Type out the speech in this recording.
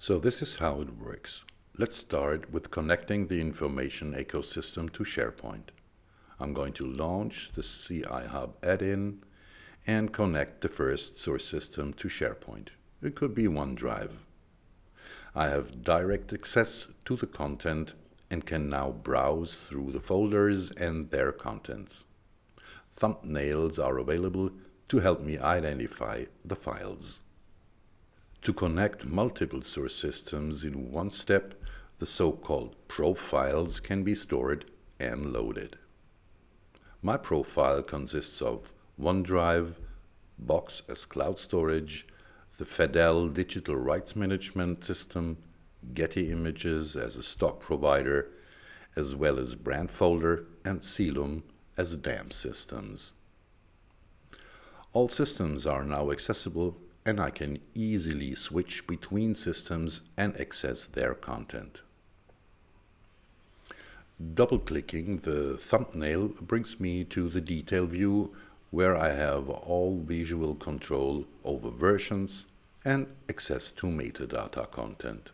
So this is how it works. Let's start with connecting the information ecosystem to SharePoint. I'm going to launch the CI Hub add-in and connect the first source system to SharePoint. It could be OneDrive. I have direct access to the content and can now browse through the folders and their contents. Thumbnails are available to help me identify the files. To connect multiple source systems in one step, the so-called profiles can be stored and loaded. My profile consists of OneDrive, Box as cloud storage, the Fidel digital rights management system, Getty Images as a stock provider, as well as Brandfolder and Celum as DAM systems. All systems are now accessible, and I can easily switch between systems and access their content. Double-clicking the thumbnail brings me to the detail view, where I have all visual control over versions and access to metadata content.